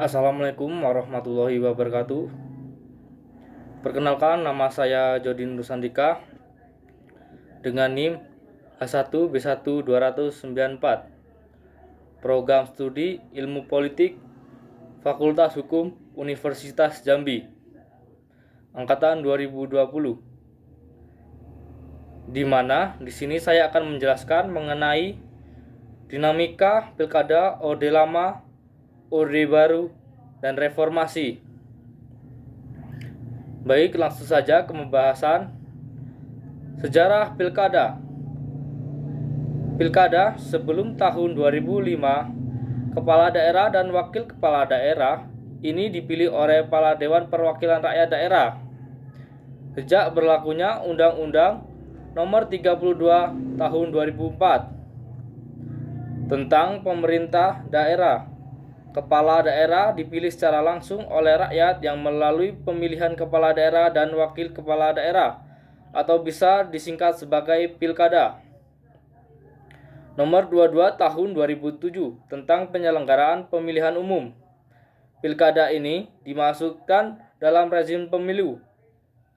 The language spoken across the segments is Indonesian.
Assalamualaikum warahmatullahi wabarakatuh. Perkenalkan, nama saya Jodin Nusandika dengan NIM H1B1 294, Program Studi Ilmu Politik, Fakultas Hukum Universitas Jambi, Angkatan 2020. Di mana di sini saya akan menjelaskan mengenai dinamika Pilkada Orde Lama, Orde Baru, dan Reformasi. Baik, langsung saja ke pembahasan sejarah Pilkada. Pilkada sebelum tahun 2005, kepala daerah dan wakil kepala daerah ini dipilih oleh Kepala Dewan Perwakilan Rakyat Daerah. Sejak berlakunya Undang-Undang Nomor 32 Tahun 2004 tentang pemerintah daerah, kepala daerah dipilih secara langsung oleh rakyat yang melalui pemilihan kepala daerah dan wakil kepala daerah, atau bisa disingkat sebagai Pilkada. Nomor 22 Tahun 2007 tentang penyelenggaraan pemilihan umum. Pilkada ini dimasukkan dalam rezim pemilu,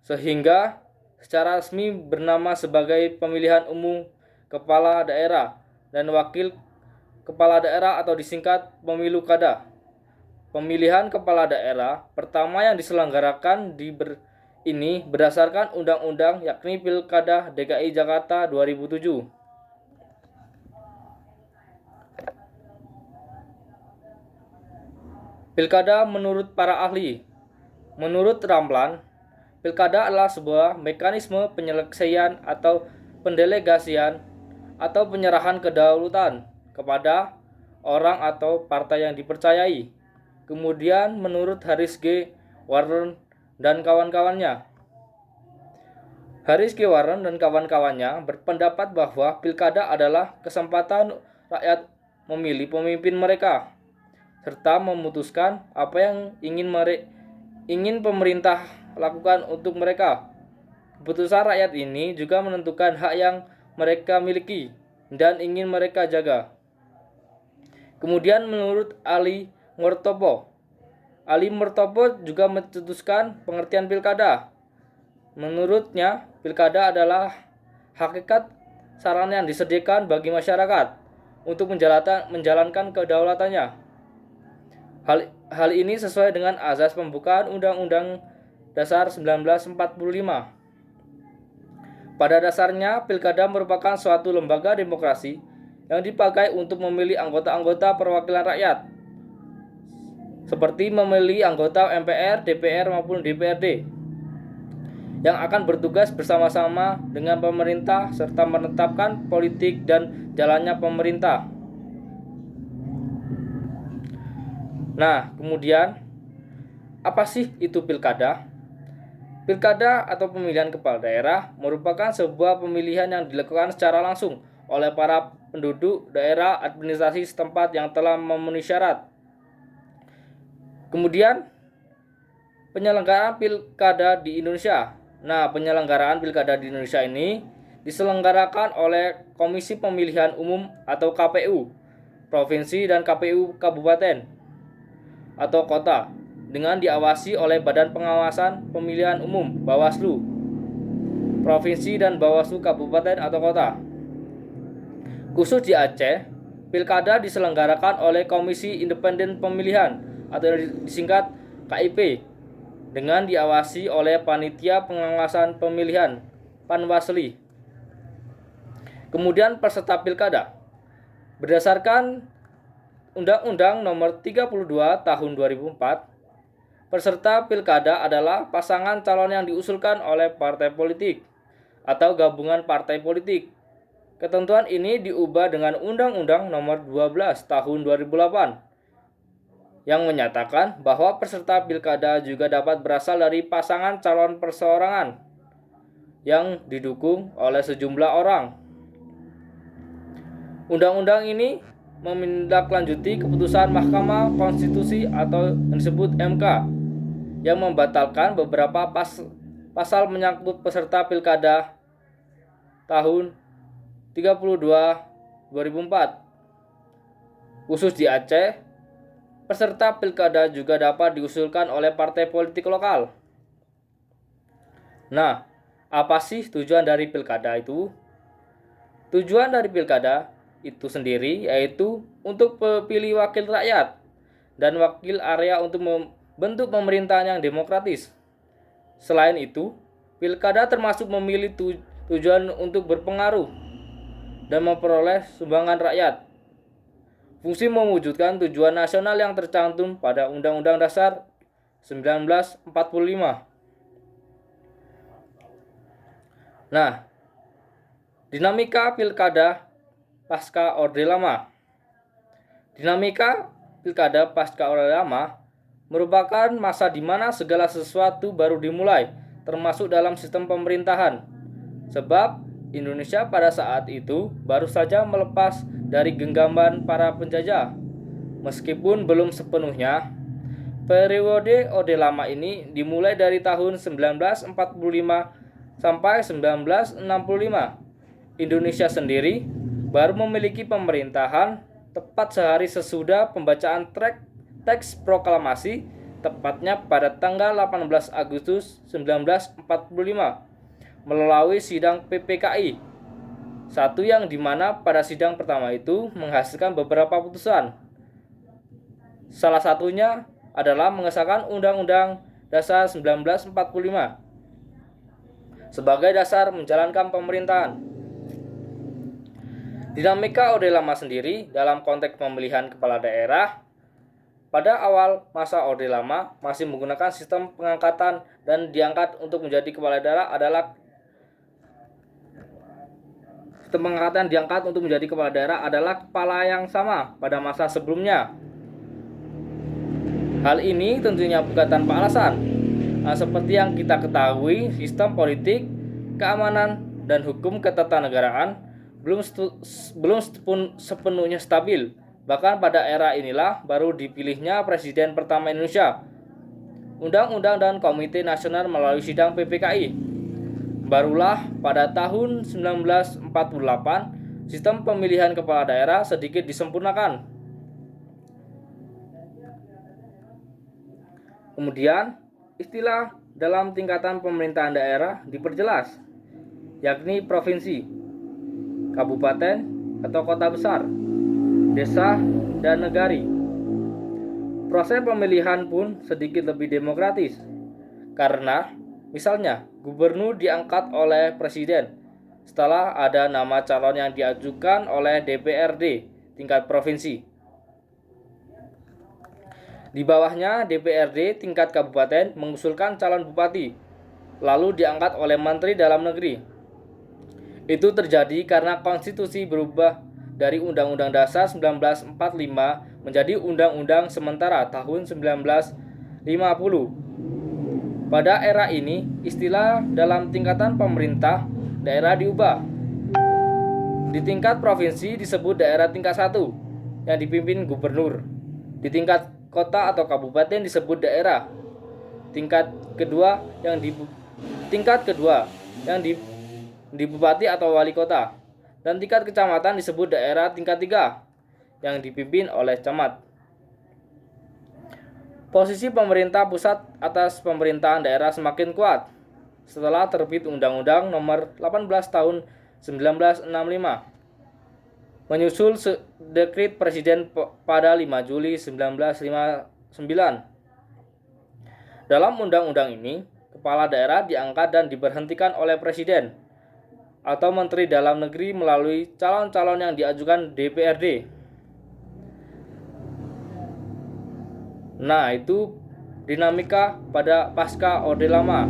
sehingga secara resmi bernama sebagai pemilihan umum kepala daerah dan wakil kepala daerah atau disingkat Pemilu Kada. Pemilihan kepala daerah pertama yang diselenggarakan ini berdasarkan undang-undang, yakni Pilkada DKI Jakarta 2007. Pilkada menurut para ahli. Menurut Ramlan, Pilkada adalah sebuah mekanisme penyelesaian atau pendelegasian atau penyerahan kedaulatan kepada orang atau partai yang dipercayai. Kemudian menurut Harris G. Warren dan kawan-kawannya, Harris G. Warren dan kawan-kawannya berpendapat bahwa pilkada adalah kesempatan rakyat memilih pemimpin mereka serta memutuskan apa yang ingin pemerintah lakukan untuk mereka. Keputusan rakyat ini juga menentukan hak yang mereka miliki dan ingin mereka jaga. Kemudian menurut Ali Murtopo juga mencetuskan pengertian pilkada. Menurutnya, pilkada adalah hakikat sarana yang disediakan bagi masyarakat untuk menjalankan kedaulatannya. Hal ini sesuai dengan azas pembukaan Undang-Undang Dasar 1945. Pada dasarnya, pilkada merupakan suatu lembaga demokrasi yang dipakai untuk memilih anggota-anggota perwakilan rakyat, seperti memilih anggota MPR, DPR maupun DPRD, yang akan bertugas bersama-sama dengan pemerintah serta menetapkan politik dan jalannya pemerintah. Nah, kemudian apa sih itu pilkada? Pilkada atau pemilihan kepala daerah merupakan sebuah pemilihan yang dilakukan secara langsung oleh para penduduk daerah administrasi setempat yang telah memenuhi syarat. Kemudian, penyelenggaraan pilkada di Indonesia. Nah, penyelenggaraan pilkada di Indonesia ini diselenggarakan oleh Komisi Pemilihan Umum atau KPU Provinsi dan KPU Kabupaten atau Kota dengan diawasi oleh Badan Pengawasan Pemilihan Umum Bawaslu Provinsi dan Bawaslu Kabupaten atau Kota. Khusus di Aceh, pilkada diselenggarakan oleh Komisi Independen Pemilihan atau disingkat KIP dengan diawasi oleh Panitia Pengawasan Pemilihan Panwasli. Kemudian peserta pilkada. Berdasarkan Undang-Undang Nomor 32 Tahun 2004, peserta pilkada adalah pasangan calon yang diusulkan oleh partai politik atau gabungan partai politik. Ketentuan ini diubah dengan Undang-Undang Nomor 12 Tahun 2008 yang menyatakan bahwa peserta pilkada juga dapat berasal dari pasangan calon perseorangan yang didukung oleh sejumlah orang. Undang-undang ini menindaklanjuti keputusan Mahkamah Konstitusi atau yang disebut MK yang membatalkan beberapa pasal menyangkut peserta pilkada tahun 32 2004. Khusus di Aceh, peserta pilkada juga dapat diusulkan oleh partai politik lokal. Nah, apa sih tujuan dari pilkada itu? Tujuan dari pilkada itu sendiri yaitu untuk memilih wakil rakyat dan wakil area untuk membentuk pemerintahan yang demokratis. Selain itu, pilkada termasuk memilih tujuan untuk berpengaruh dan memperoleh sumbangan rakyat. Fungsi mewujudkan tujuan nasional yang tercantum pada Undang-Undang Dasar 1945. Nah, dinamika pilkada pasca Orde Lama. Dinamika pilkada pasca Orde Lama merupakan masa di mana segala sesuatu baru dimulai, termasuk dalam sistem pemerintahan. Sebab Indonesia pada saat itu baru saja melepas dari genggaman para penjajah. Meskipun belum sepenuhnya, periode Orde Lama ini dimulai dari tahun 1945 sampai 1965. Indonesia sendiri baru memiliki pemerintahan tepat sehari sesudah pembacaan teks proklamasi, tepatnya pada tanggal 18 Agustus 1945 melalui sidang PPKI. Satu yang dimana pada sidang pertama itu menghasilkan beberapa putusan. Salah satunya adalah mengesahkan Undang-Undang Dasar 1945 sebagai dasar menjalankan pemerintahan. Dinamika Orde Lama sendiri dalam konteks pemilihan kepala daerah pada awal masa Orde Lama masih menggunakan sistem pengangkatan dan diangkat untuk menjadi kepala daerah adalah kepala yang sama pada masa sebelumnya. Hal ini tentunya bukan tanpa alasan. Seperti yang kita ketahui, sistem politik, keamanan, dan hukum ketatanegaraan belum sepenuhnya stabil. Bahkan pada era inilah baru dipilihnya Presiden pertama Indonesia, Undang-Undang dan Komite Nasional melalui sidang PPKI. Barulah pada tahun 1948 sistem pemilihan kepala daerah sedikit disempurnakan. Kemudian istilah dalam tingkatan pemerintahan daerah diperjelas, yakni provinsi, kabupaten atau kota besar, desa, dan negari. Proses pemilihan pun sedikit lebih demokratis, karena misalnya gubernur diangkat oleh presiden setelah ada nama calon yang diajukan oleh DPRD tingkat provinsi. Di bawahnya DPRD tingkat kabupaten mengusulkan calon bupati, lalu diangkat oleh Menteri Dalam Negeri. Itu terjadi karena konstitusi berubah dari Undang-Undang Dasar 1945 menjadi Undang-Undang Sementara tahun 1950. Pada era ini, istilah dalam tingkatan pemerintah daerah diubah. Di tingkat provinsi disebut daerah tingkat 1 yang dipimpin gubernur. Di tingkat kota atau kabupaten disebut daerah tingkat kedua yang di bupati atau wali kota, dan tingkat kecamatan disebut daerah tingkat 3 yang dipimpin oleh camat. Posisi pemerintah pusat atas pemerintahan daerah semakin kuat setelah terbit Undang-Undang Nomor 18 Tahun 1965, menyusul dekret Presiden pada 5 Juli 1959. Dalam undang-undang ini, kepala daerah diangkat dan diberhentikan oleh Presiden atau Menteri Dalam Negeri melalui calon-calon yang diajukan DPRD. Nah, itu dinamika pada pasca Orde Lama.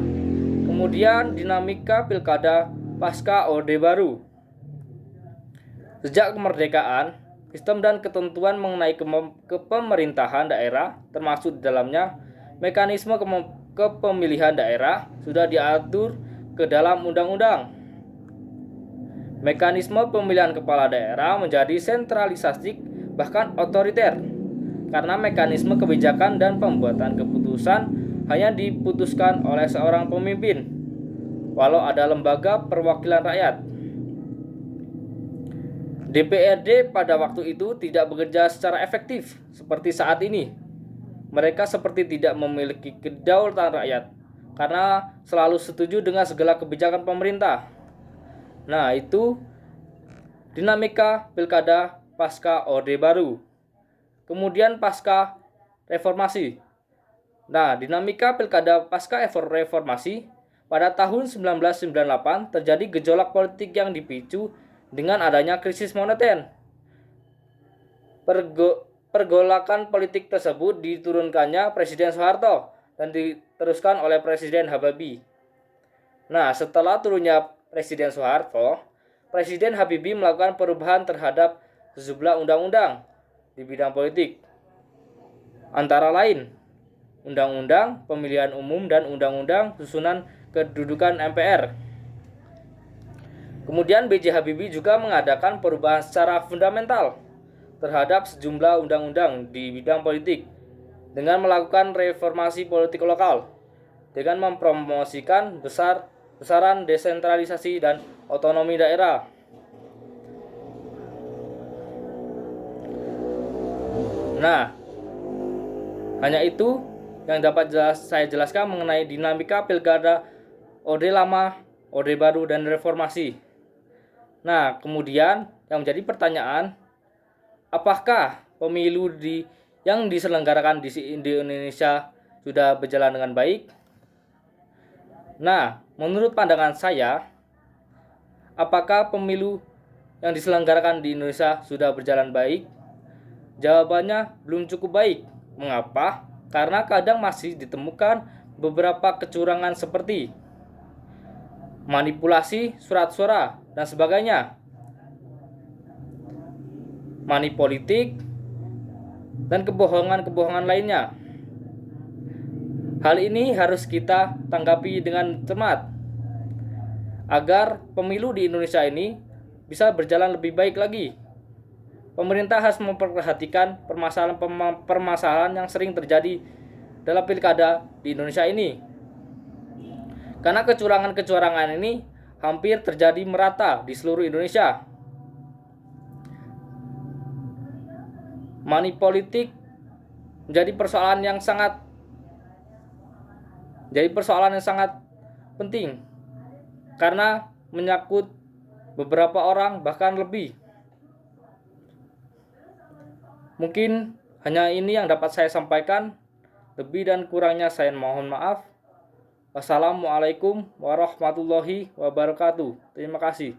Kemudian dinamika pilkada pasca Orde Baru. Sejak kemerdekaan, sistem dan ketentuan mengenai kepemerintahan daerah, termasuk di dalamnya mekanisme kepemilihan daerah, sudah diatur ke dalam undang-undang. Mekanisme pemilihan kepala daerah menjadi sentralisasi bahkan otoriter, karena mekanisme kebijakan dan pembuatan keputusan hanya diputuskan oleh seorang pemimpin, walau ada lembaga perwakilan rakyat. DPRD pada waktu itu tidak bekerja secara efektif seperti saat ini. mereka seperti tidak memiliki kedaulatan rakyat karena selalu setuju dengan segala kebijakan pemerintah. Nah, itu dinamika pilkada pasca Orde Baru. Kemudian pasca reformasi. Nah, dinamika pilkada pasca reformasi pada tahun 1998 terjadi gejolak politik yang dipicu dengan adanya krisis moneter. Pergolakan politik tersebut diturunkannya Presiden Soeharto dan diteruskan oleh Presiden Habibie. Nah, setelah turunnya Presiden Soeharto, Presiden Habibie melakukan perubahan terhadap sejumlah undang-undang di bidang politik. Antara lain, Undang-Undang Pemilihan Umum dan Undang-Undang Susunan Kedudukan MPR. Kemudian B.J. Habibie juga mengadakan perubahan secara fundamental terhadap sejumlah undang-undang di bidang politik dengan melakukan reformasi politik lokal dengan mempromosikan besaran desentralisasi dan otonomi daerah. Nah, hanya itu yang dapat saya jelaskan mengenai dinamika pilkada Orde Lama, Orde Baru, dan reformasi. Nah, kemudian yang menjadi pertanyaan, apakah pemilu yang diselenggarakan di Indonesia sudah berjalan dengan baik? Nah, menurut pandangan saya, apakah pemilu yang diselenggarakan di Indonesia sudah berjalan baik? Jawabannya belum cukup baik. Mengapa? Karena kadang masih ditemukan beberapa kecurangan seperti manipulasi surat suara dan sebagainya, money politik, dan kebohongan-kebohongan lainnya. Hal ini harus kita tanggapi dengan cermat agar pemilu di Indonesia ini bisa berjalan lebih baik lagi. Pemerintah harus memperhatikan permasalahan yang sering terjadi dalam pilkada di Indonesia ini. Karena kecurangan-kecurangan ini hampir terjadi merata di seluruh Indonesia. Money politik menjadi persoalan yang sangat penting karena menyangkut beberapa orang bahkan lebih. Mungkin hanya ini yang dapat saya sampaikan. Lebih dan kurangnya saya mohon maaf. Wassalamualaikum warahmatullahi wabarakatuh. Terima kasih.